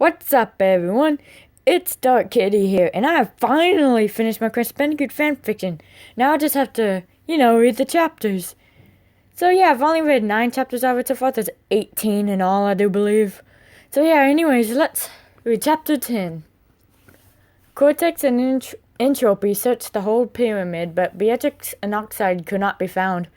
What's up, everyone? It's Dark Kitty here, and I have finally finished my Bandicoot fanfiction. Now I just have to, read the chapters. So yeah, I've only read 9 chapters of it so far. There's 18 in all, I do believe. So yeah, anyways, let's read chapter 10. Cortex and Entropy searched the whole pyramid, but Beatrix and Oxide could not be found.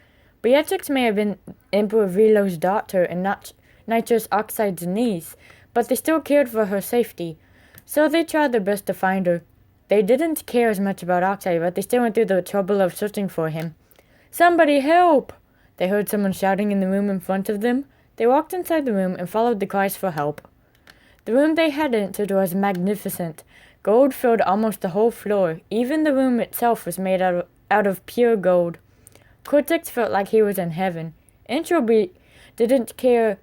Beatrix may have been Emperor Velo's daughter and not Nitrous Oxide's niece, but they still cared for her safety, so they tried their best to find her. They didn't care as much about Oxide, but they still went through the trouble of searching for him. "Somebody help!" They heard someone shouting in the room in front of them. They walked inside the room and followed the cries for help. The room they had entered was magnificent. Gold filled almost the whole floor. Even the room itself was made out of pure gold. Cortex felt like he was in heaven. Entropy didn't care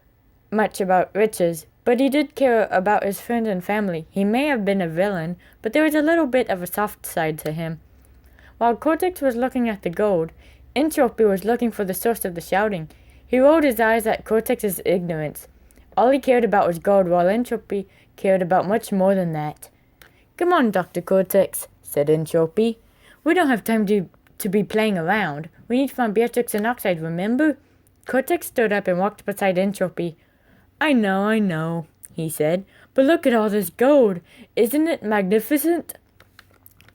much about riches, but he did care about his friends and family. He may have been a villain, but there was a little bit of a soft side to him. While Cortex was looking at the gold, Entropy was looking for the source of the shouting. He rolled his eyes at Cortex's ignorance. All he cared about was gold, while Entropy cared about much more than that. "Come on, Dr. Cortex," said Entropy. "We don't have time to be playing around. We need to find Beatrix and Oxide, remember?" Cortex stood up and walked beside Entropy. I know, he said, "but look at all this gold. Isn't it magnificent?"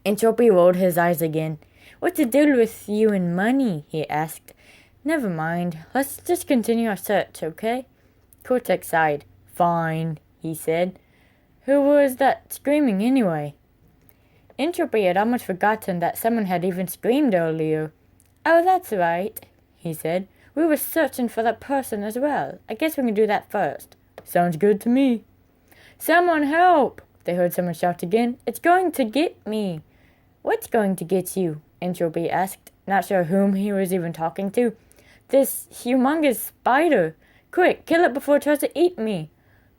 Entropy rolled his eyes again. "What's the deal with you and money?" he asked. "Never mind. Let's just continue our search, okay?" Cortex sighed. "Fine," he said. "Who was that screaming anyway?" Entropy had almost forgotten that someone had even screamed earlier. "Oh, that's right," he said. "We were searching for that person as well. I guess we can do that first." "Sounds good to me." "Someone help!" They heard someone shout again. "It's going to get me." "What's going to get you?" Entropy asked, not sure whom he was even talking to. "This humongous spider. Quick, kill it before it tries to eat me."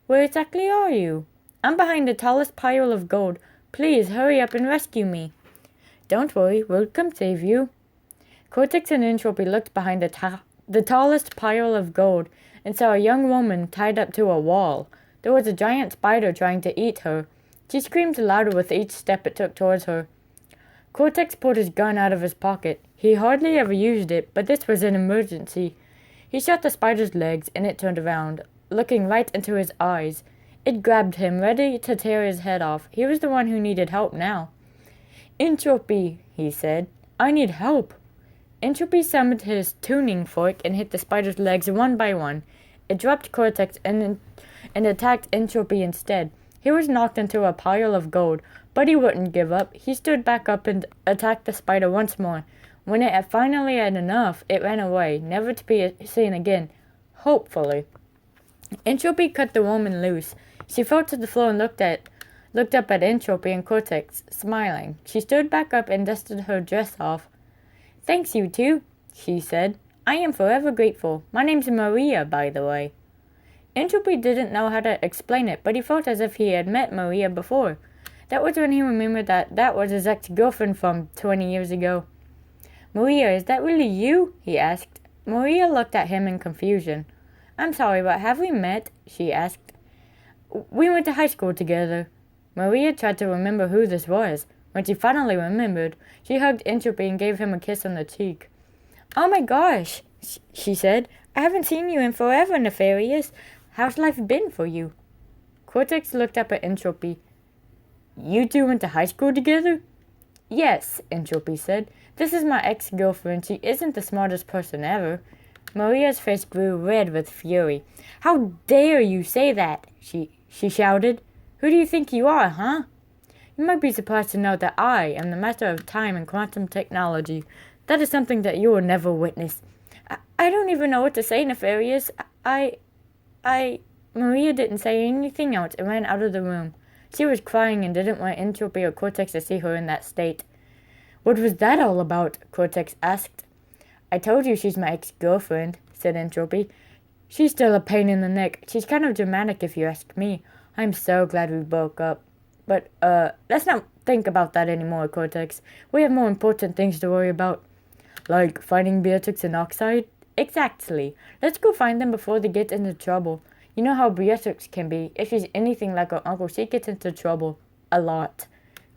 "Where exactly are you?" "I'm behind the tallest pile of gold. Please hurry up and rescue me." "Don't worry, we'll come save you." Cortex and Entropy looked behind the tallest pile of gold and saw a young woman tied up to a wall. There was a giant spider trying to eat her. She screamed louder with each step it took towards her. Cortex pulled his gun out of his pocket. He hardly ever used it, but this was an emergency. He shot the spider's legs and it turned around, looking right into his eyes. It grabbed him, ready to tear his head off. He was the one who needed help now. "Entropy," he said. "I need help." Entropy summoned his tuning fork and hit the spider's legs one by one. It dropped Cortex and attacked Entropy instead. He was knocked into a pile of gold, but he wouldn't give up. He stood back up and attacked the spider once more. When it had finally had enough, it ran away, never to be seen again. Hopefully. Entropy cut the woman loose. She fell to the floor and looked up at Entropy and Cortex, smiling. She stood back up and dusted her dress off. "Thanks, you two," she said. "I am forever grateful. My name's Maria, by the way." Entropy didn't know how to explain it, but he felt as if he had met Maria before. That was when he remembered that was his ex-girlfriend from 20 years ago. "Maria, is that really you?" he asked. Maria looked at him in confusion. "I'm sorry, but have we met?" she asked. "We went to high school together." Maria tried to remember who this was. When she finally remembered, she hugged Entropy and gave him a kiss on the cheek. "Oh my gosh," she said. "I haven't seen you in forever, Nefarious. How's life been for you?" Cortex looked up at Entropy. "You two went to high school together?" "Yes," Entropy said. "This is my ex-girlfriend. She isn't the smartest person ever." Maria's face grew red with fury. "How dare you say that?" she shouted. "Who do you think you are, huh? You might be surprised to know that I am the master of time and quantum technology. That is something that you will never witness." I don't even know what to say, Nefarious. Maria didn't say anything else and ran out of the room. She was crying and didn't want Entropy or Cortex to see her in that state. "What was that all about?" Cortex asked. "I told you she's my ex-girlfriend," said Entropy. "She's still a pain in the neck. She's kind of dramatic if you ask me. I'm so glad we broke up. But, let's not think about that anymore, Cortex. We have more important things to worry about." "Like finding Beatrix and Oxide?" "Exactly. Let's go find them before they get into trouble. You know how Beatrix can be. If she's anything like her uncle, she gets into trouble. A lot.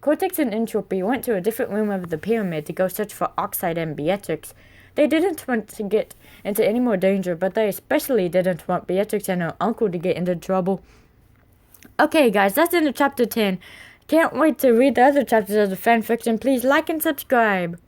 Cortex and Entropy went to a different room of the pyramid to go search for Oxide and Beatrix. They didn't want to get into any more danger, but they especially didn't want Beatrix and her uncle to get into trouble. Okay, guys, that's the end of chapter 10. Can't wait to read the other chapters of the fanfiction. Please like and subscribe.